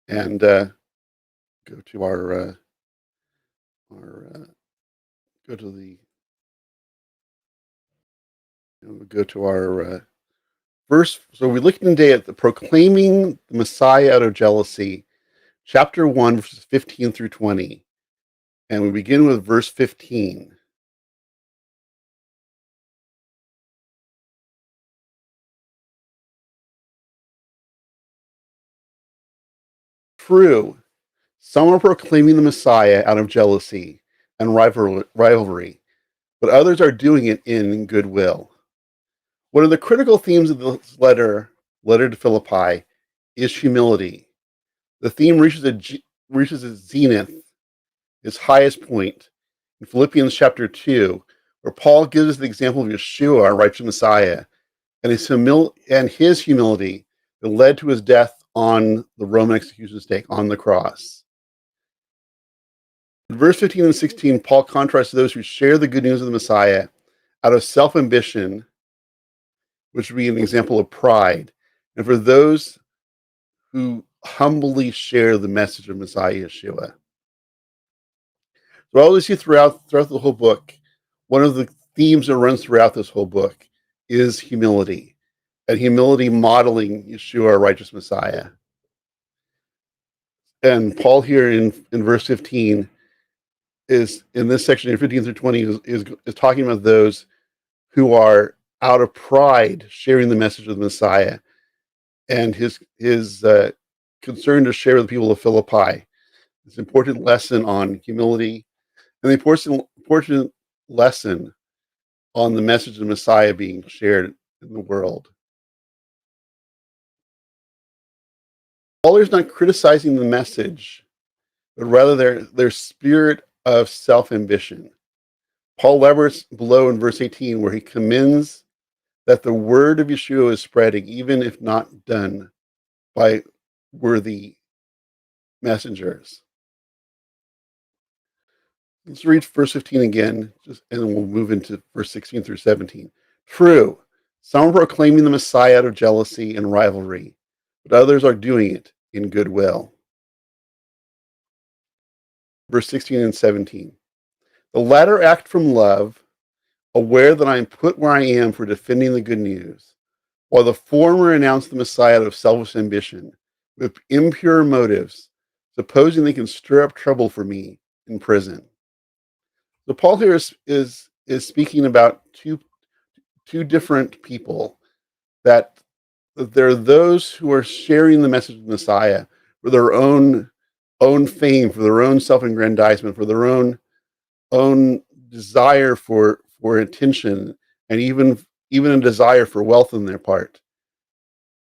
and go to our go to the go to our verse. So we're looking today at the proclaiming the Messiah out of jealousy, chapter 1, verses 15 through 20, and we begin with verse 15. True, some are proclaiming the Messiah out of jealousy and rivalry, but others are doing it in goodwill. One of the critical themes of this letter to Philippi, is humility. The theme reaches its zenith, its highest point, in Philippians chapter 2, where Paul gives us the example of Yeshua, our righteous Messiah, and his humility that led to his death on the Roman execution stake on the cross. In verse 15 and 16, Paul contrasts those who share the good news of the Messiah out of self-ambition, which would be an example of pride, and for those who humbly share the message of Messiah Yeshua. So all we see throughout the whole book, one of the themes that runs throughout this whole book is humility, and humility modeling Yeshua, our righteous Messiah. And Paul here in verse 15 is in this section in 15 through 20 is talking about those who are out of pride sharing the message of the Messiah, and his concern to share with the people of Philippi this important lesson on humility and the important lesson on the message of the Messiah being shared in the world. Paul is not criticizing the message, but rather their spirit of self-ambition. Paul elaborates below in verse 18, where he commends that the word of Yeshua is spreading, even if not done by worthy messengers. Let's read verse 15 again, and then we'll move into verse 16 through 17. True, some are proclaiming the Messiah out of jealousy and rivalry, but others are doing it in goodwill. Verse 16 and 17. The latter act from love, aware that I am put where I am for defending the good news, while the former announce the Messiah out of selfish ambition, with impure motives, supposing they can stir up trouble for me in prison. So Paul here is speaking about two different people, that there are those who are sharing the message of the Messiah for their own fame, for their own self-aggrandizement, for their own desire for attention, and even a desire for wealth on their part,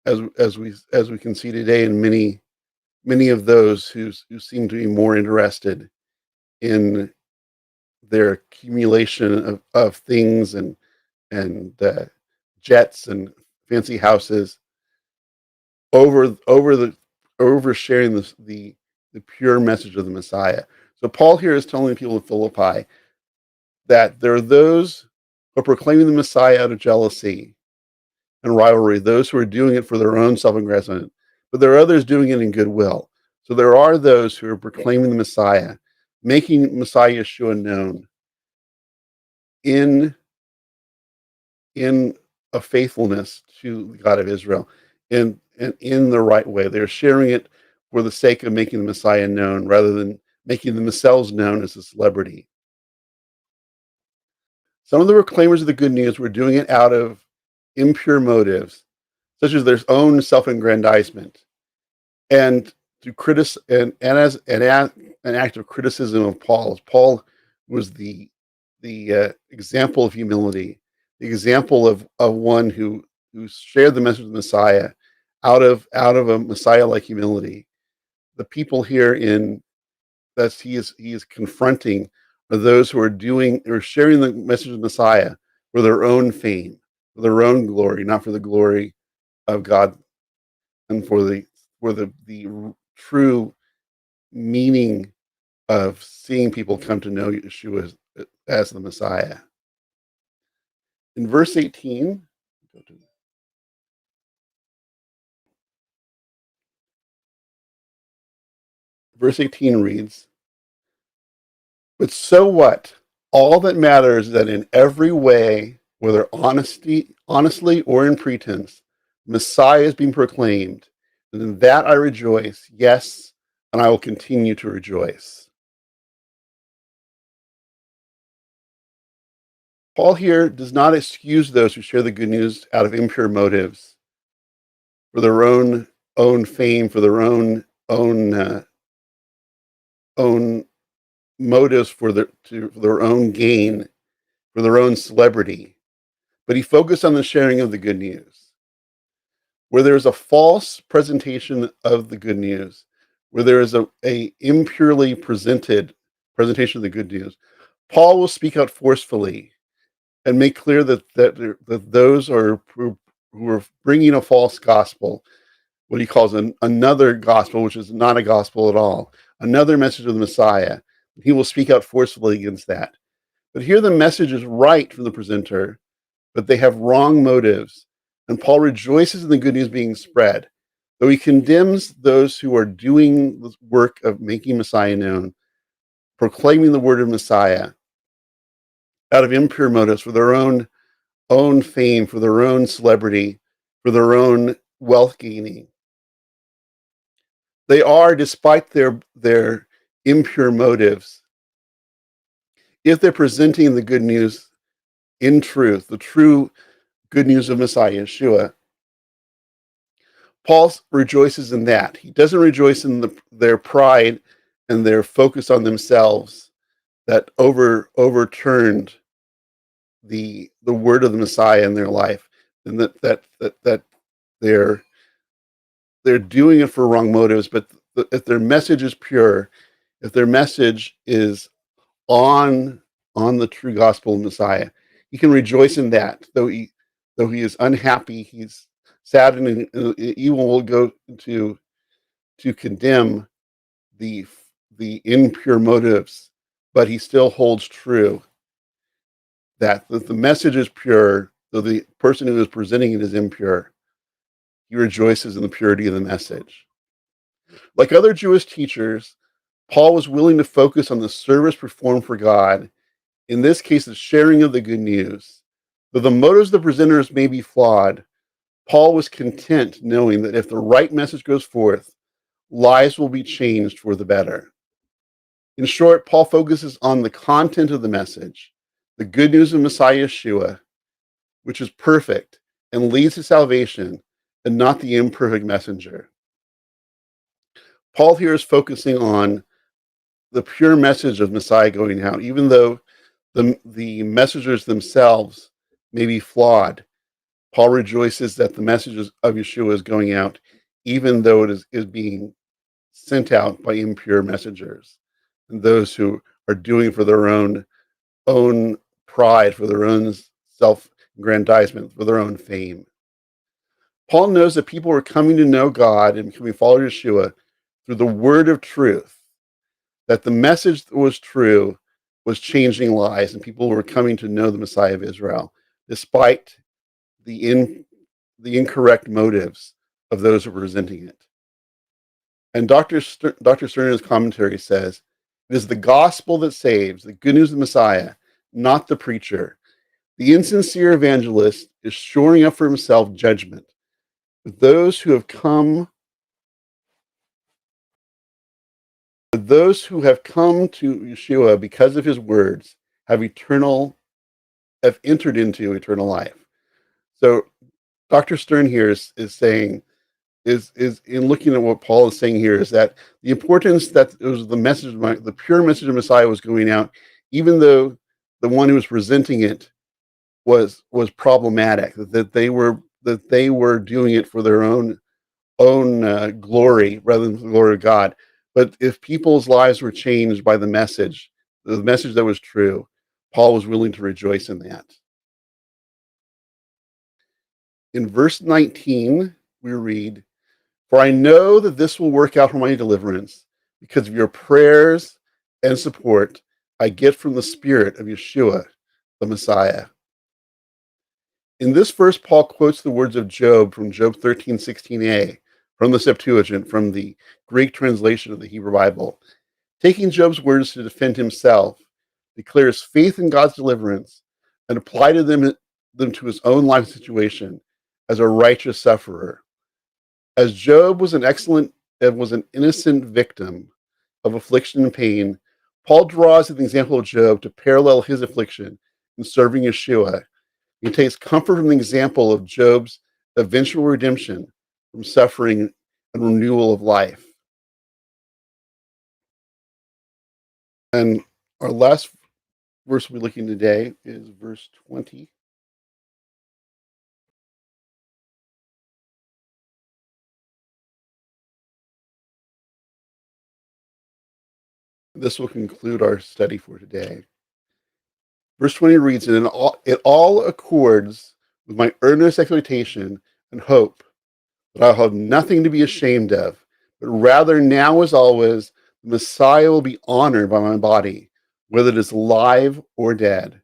as we can see today in many of those who seem to be more interested in their accumulation of things and jets and fancy houses over sharing the pure message of the Messiah. So Paul here is telling the people of Philippi that there are those who are proclaiming the Messiah out of jealousy and rivalry, those who are doing it for their own self-aggrandizement, but there are others doing it in goodwill. So there are those who are proclaiming the Messiah, making Messiah Yeshua known in in a faithfulness to the God of Israel, in the right way. They're sharing it for the sake of making the Messiah known, rather than making themselves known as a celebrity. Some of the proclaimers of the good news were doing it out of impure motives, such as their own self-aggrandizement, and to as an act of criticism of Paul. As Paul was the example of humility, the example of one who shared the message of the Messiah out of a Messiah like humility. The people here in that he is confronting are those who are sharing the message of the Messiah for their own fame, for their own glory, not for the glory of God, and for the true meaning of seeing people come to know Yeshua as the Messiah. In verse 18, verse 18 reads, "But so what? All that matters is that in every way, whether honestly or in pretense, Messiah is being proclaimed, and in that I rejoice, yes, and I will continue to rejoice." Paul here does not excuse those who share the good news out of impure motives, for their own fame, for their own motives, for their own gain, for their own celebrity. But he focused on the sharing of the good news. Where there is a false presentation of the good news, where there is a impurely presented presentation of the good news, Paul will speak out forcefully and make clear that those who are bringing a false gospel, what he calls another gospel, which is not a gospel at all, another message of the Messiah, he will speak out forcefully against that. But here the message is right from the presenter, but they have wrong motives. And Paul rejoices in the good news being spread, though he condemns those who are doing the work of making Messiah known, proclaiming the word of Messiah out of impure motives for their own fame, for their own celebrity, for their own wealth gaining. They are, despite their impure motives, if they're presenting the good news in truth, the true good news of Messiah, Yeshua, Paul rejoices in that. He doesn't rejoice in their pride and their focus on themselves that overturned the word of the Messiah in their life, and that they're doing it for wrong motives. But if their message is pure, if their message is on the true gospel of Messiah, he can rejoice in that. Though he is unhappy, he's sad, and even will go to condemn the impure motives, but he still holds true that the message is pure, though the person who is presenting it is impure. He rejoices in the purity of the message. Like other Jewish teachers, Paul was willing to focus on the service performed for God, in this case, the sharing of the good news. Though the motives of the presenters may be flawed, Paul was content knowing that if the right message goes forth, lives will be changed for the better. In short, Paul focuses on the content of the message, the good news of Messiah Yeshua, which is perfect and leads to salvation, and not the imperfect messenger. Paul here is focusing on the pure message of Messiah going out, even though the messengers themselves may be flawed. Paul rejoices that the message of Yeshua is going out, even though it is being sent out by impure messengers and those who are doing it for their own pride, for their own self-aggrandizement, for their own fame. Paul knows that people are coming to know God and becoming followers of Yeshua through the word of truth, that the message that was true was changing lives, and people were coming to know the Messiah of Israel, despite the incorrect motives of those who were presenting it. And Dr. Stern in his commentary says, "It is the gospel that saves, the good news of the Messiah, not the preacher. The insincere evangelist is shoring up for himself judgment. But those who have come to Yeshua because of his words have entered into eternal life." So Dr. Stern here is saying, is in looking at what Paul is saying here, is that the importance that it was the pure message of Messiah was going out, even though the one who was presenting it was problematic, that they were doing it for their own glory rather than the glory of God. But if people's lives were changed by the message that was true, Paul was willing to rejoice in that. In verse 19, we read, "For I know that this will work out for my deliverance, because of your prayers and support I get from the Spirit of Yeshua, the Messiah." In this verse, Paul quotes the words of Job from Job 13:16a, from the Septuagint, from the Greek translation of the Hebrew Bible. Taking Job's words to defend himself, declares faith in God's deliverance and applied them to his own life situation as a righteous sufferer. As Job was an innocent victim of affliction and pain, Paul draws an example of Job to parallel his affliction in serving Yeshua. He takes comfort from the example of Job's eventual redemption from suffering and renewal of life. And our last verse we're looking today is verse 20. This will conclude our study for today. Verse 20 reads, "And it all accords with my earnest expectation and hope that I'll have nothing to be ashamed of, but rather now as always, the Messiah will be honored by my body, whether it is alive or dead."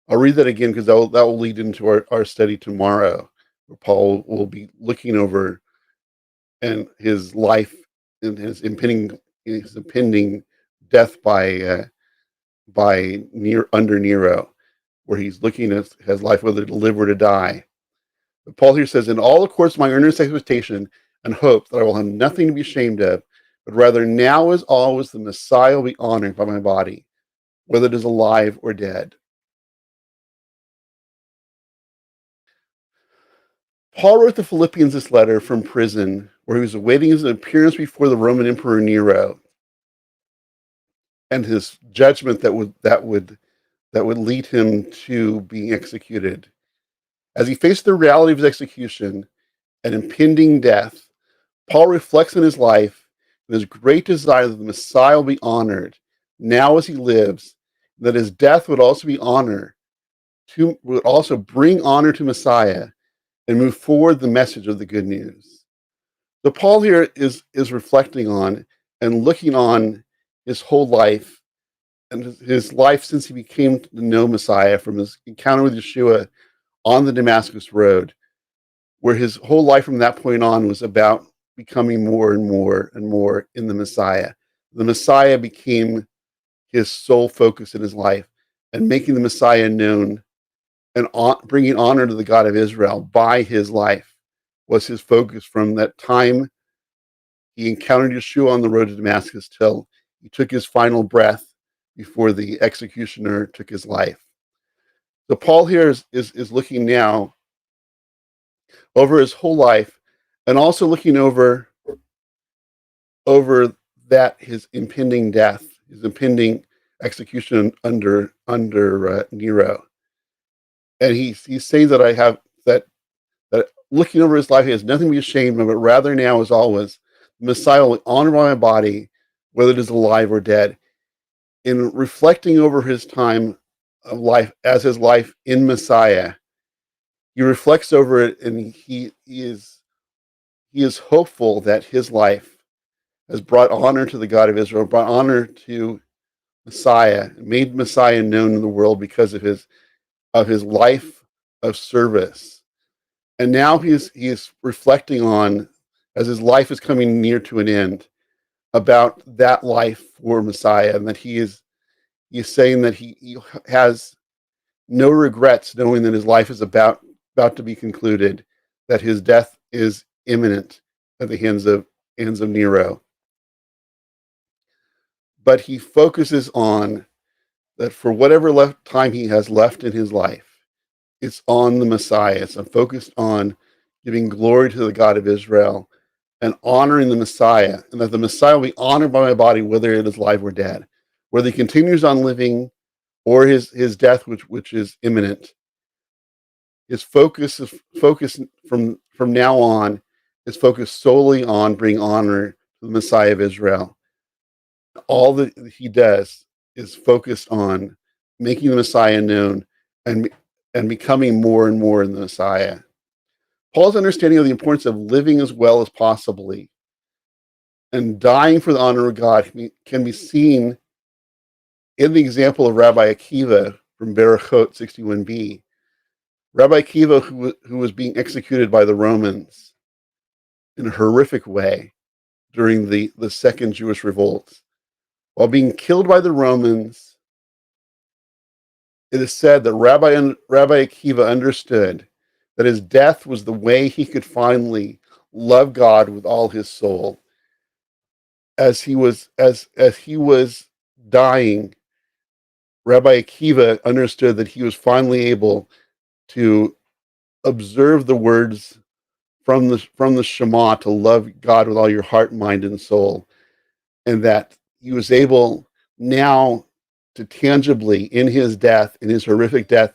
I'll read that again because that will lead into our study tomorrow, where Paul will be looking over and his life and his impending death by under Nero, where he's looking at his life, whether to live or to die. But Paul here says, "In all accords to my earnest expectation and hope that I will have nothing to be ashamed of, but rather now as always the Messiah will be honored by my body, whether it is alive or dead." Paul wrote the Philippians this letter from prison, where he was awaiting his appearance before the Roman Emperor Nero and his judgment that would lead him to being executed. As he faced the reality of his execution and impending death, Paul reflects on his life and his great desire that the Messiah will be honored now as he lives, and that his death would also bring honor to Messiah and move forward the message of the good news. So Paul here is reflecting on and looking on his whole life and his life since he became to know Messiah, from his encounter with Yeshua on the Damascus Road, where his whole life from that point on was about becoming more and more and more in the Messiah. The Messiah became his sole focus in his life, and making the Messiah known and bringing honor to the God of Israel by his life was his focus from that time he encountered Yeshua on the road to Damascus till he took his final breath before the executioner took his life. So Paul here is looking now over his whole life, and also looking over that his impending death, his impending execution under Nero. And he's saying that I have that looking over his life, he has nothing to be ashamed of, but rather now as always, the Messiah will honor my body, whether it is alive or dead. In reflecting over his time of life as his life in Messiah, he reflects over it, and he is hopeful that his life has brought honor to the God of Israel, brought honor to Messiah, made Messiah known in the world because of his life of service. And now he is reflecting on, as his life is coming near to an end, about that life for Messiah, and that he is saying that he has no regrets, knowing that his life is about to be concluded, that his death is imminent at the hands of Nero. But he focuses on that for whatever time he has left in his life, it's on the Messiah. It's focused on giving glory to the God of Israel and honoring the Messiah, and that the Messiah will be honored by my body, whether it is alive or dead, whether he continues on living or his death, which is imminent. His focus from now on is focused solely on bringing honor to the Messiah of Israel. All that he does is focused on making the Messiah known and becoming more and more in the Messiah. Paul's understanding of the importance of living as well as possibly and dying for the honor of God can be seen in the example of Rabbi Akiva from Berachot 61b. Rabbi Akiva, who was being executed by the Romans, in a horrific way during the Second Jewish Revolt. While being killed by the Romans, it is said that Rabbi Akiva understood that his death was the way he could finally love God with all his soul. As he was dying, Rabbi Akiva understood that he was finally able to observe the words from the Shema to love God with all your heart, mind, and soul, and that he was able now to tangibly, in his death, in his horrific death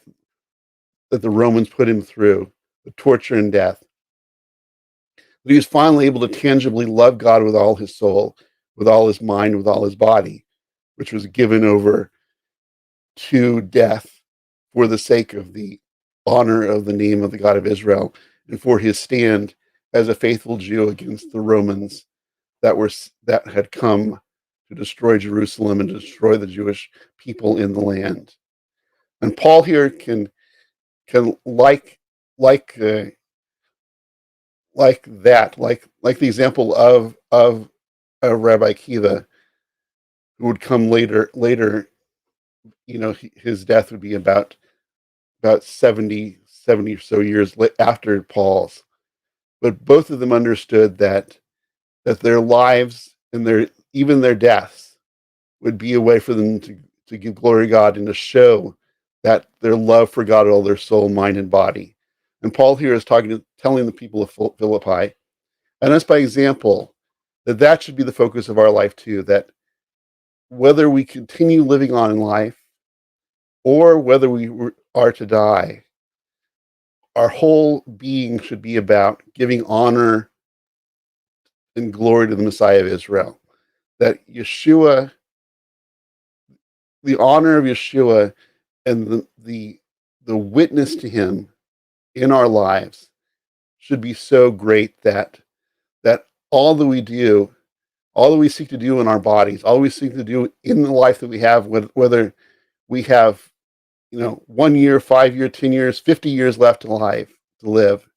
that the Romans put him through, the torture and death, that he was finally able to tangibly love God with all his soul, with all his mind, with all his body, which was given over to death for the sake of the honor of the name of the God of Israel and for his stand as a faithful Jew against the Romans that had come to destroy Jerusalem and destroy the Jewish people in the land. And Paul here can like the example of Rabbi Akiva, who would come later. His death would be about 70 or so years after Paul's. But both of them understood that their lives and even their deaths would be a way for them to give glory to God and to show that their love for God with all their soul, mind, and body. And Paul here is telling the people of Philippi, and us by example, that should be the focus of our life too, that whether we continue living on in life or whether we are to die, our whole being should be about giving honor and glory to the Messiah of Israel. That Yeshua, the honor of Yeshua and the witness to him in our lives should be so great that all that we do, all that we seek to do in our bodies, all we seek to do in the life that we have, whether we have 1 year, 5 year, 10 years, 50 years left to live,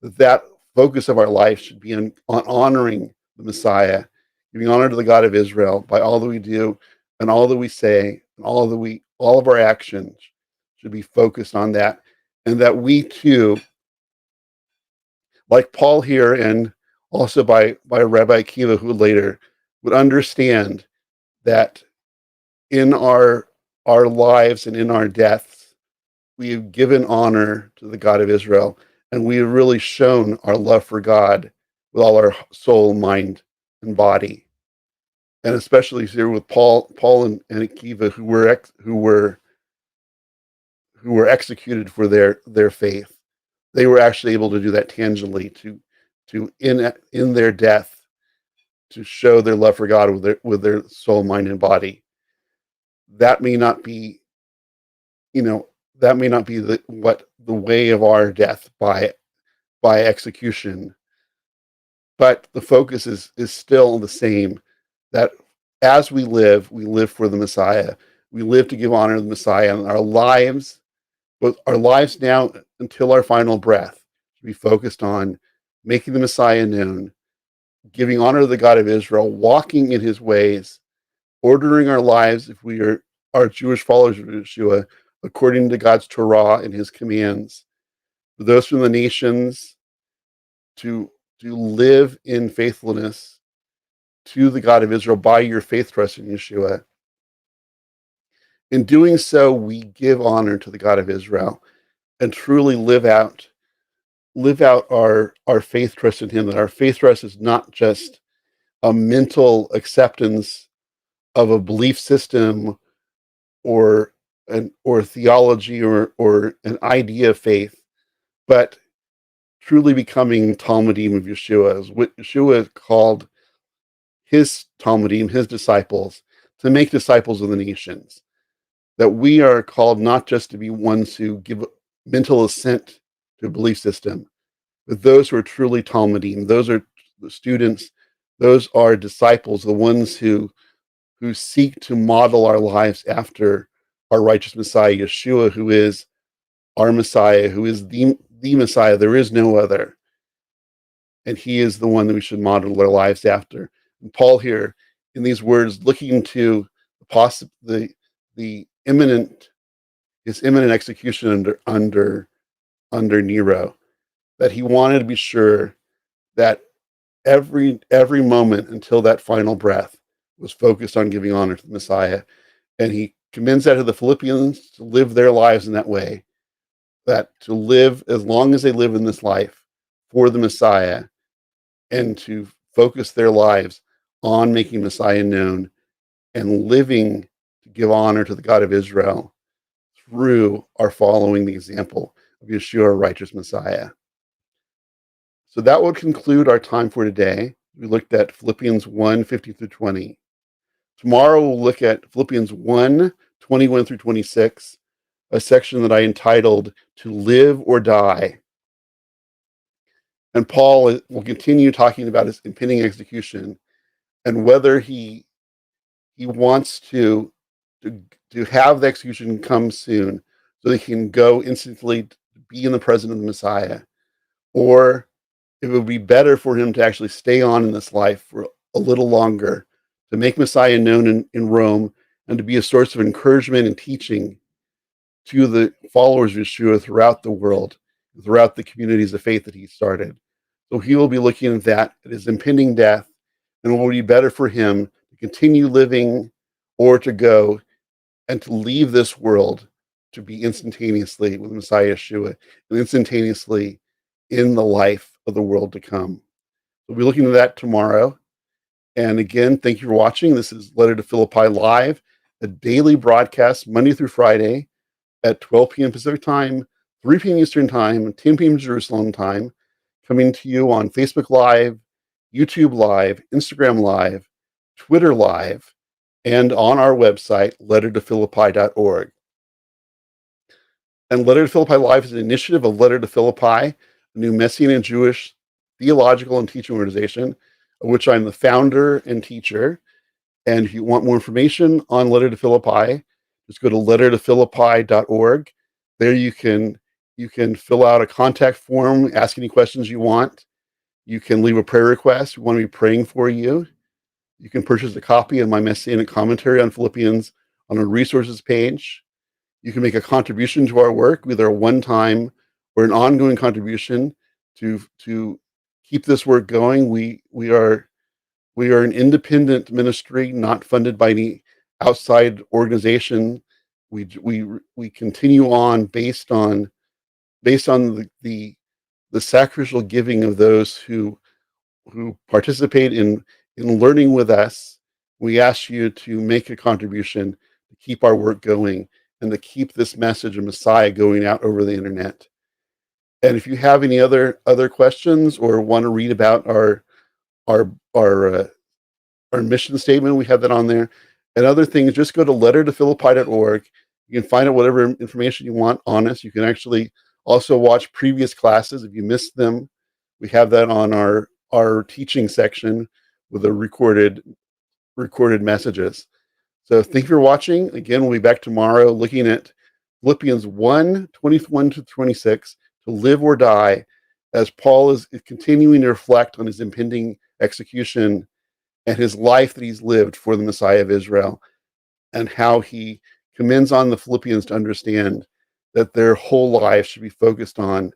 that focus of our life should be on honoring the Messiah, giving honor to the God of Israel by all that we do and all that we say and all of our actions should be focused on that, and that we too, like Paul here and also by Rabbi Akiva, who later would understand that in our lives and in our deaths, we have given honor to the God of Israel, and we have really shown our love for God with all our soul, mind, and body. And especially here with Paul and Akiva, who were executed for their faith. They were actually able to do that tangibly, to in their death, to show their love for God with their soul, mind, and body. That may not be, the way of our death by execution, but the focus is still the same. That as we live for the Messiah. We live to give honor to the Messiah, and our lives now until our final breath, should be focused on making the Messiah known, giving honor to the God of Israel, walking in his ways, ordering our lives, if we are Jewish followers of Yeshua, according to God's Torah and his commands. For those from the nations, to live in faithfulness to the God of Israel by your faith trust in Yeshua. In doing so, we give honor to the God of Israel and truly live out our faith trust in him, that our faith trust is not just a mental acceptance of a belief system or theology or an idea of faith, but truly becoming Talmudim of Yeshua, as what Yeshua called his Talmudim, his disciples, to make disciples of the nations. That we are called not just to be ones who give mental assent to a belief system, but those who are truly Talmudim, those are the students, those are disciples, the ones who seek to model our lives after our righteous Messiah, Yeshua, who is our Messiah, who is the Messiah. There is no other. and he is the one that we should model our lives after. And Paul here, in these words, looking to the imminent his imminent execution under Nero, that he wanted to be sure that every moment until that final breath was focused on giving honor to the Messiah. And he commends that to the Philippians to live their lives in that way, that to live as long as they live in this life for the Messiah, and to focus their lives on making Messiah known and living to give honor to the God of Israel through our following the example of Yeshua, righteous Messiah. So that would conclude our time for today. We looked at Philippians 1, 50 through 20. Tomorrow we'll look at Philippians 1, 21 through 26, a section that I entitled To Live or Die. And Paul will continue talking about his impending execution and whether he wants to have the execution come soon so that he can go instantly to be in the presence of the Messiah, or it would be better for him to actually stay on in this life for a little longer, to make Messiah known in Rome, and to be a source of encouragement and teaching to the followers of Yeshua throughout the world, throughout the communities of faith that he started. So he will be looking at that, at his impending death, and it will be better for him to continue living or to go and to leave this world to be instantaneously with Messiah Yeshua and instantaneously in the life of the world to come. We'll be looking at that tomorrow. And again, thank you for watching. This is Letter to Philippi Live, a daily broadcast Monday through Friday at 12 p.m. Pacific Time, 3 p.m. Eastern Time, 10 p.m. Jerusalem Time, coming to you on Facebook Live, YouTube Live, Instagram Live, Twitter Live, and on our website, lettertophilippi.org. And Letter to Philippi Live is an initiative of Letter to Philippi, a new Messianic Jewish theological and teaching organization, of which I'm the founder and teacher. And if you want more information on Letter to Philippi, just go to lettertophilippi.org. There you can fill out a contact form, ask any questions you want. You can leave a prayer request. We want to be praying for you. You can purchase a copy of my Messianic commentary on Philippians on our resources page. You can make a contribution to our work, either a one-time or an ongoing contribution to keep this work going. We are an independent ministry, not funded by any outside organization. We continue on based on the sacrificial giving of those who participate in learning with us. We ask you to make a contribution to keep our work going and to keep this message of Messiah going out over the internet. And if you have any other questions or want to read about our mission statement, we have that on there, and other things, just go to lettertophilippi.org. You can find out whatever information you want on us. You can actually also watch previous classes if you missed them. We have that on our teaching section with the recorded messages. So thank you for watching. Again, we'll be back tomorrow looking at Philippians 1, 21 to 26, to live or die, as Paul is continuing to reflect on his impending execution and his life that he's lived for the Messiah of Israel, and how he commends on the Philippians to understand that their whole life should be focused on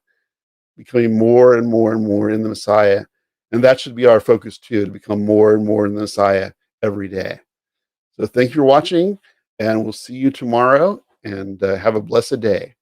becoming more and more and more in the Messiah. And that should be our focus too, to become more and more in the Messiah every day. So thank you for watching, and we'll see you tomorrow, and have a blessed day.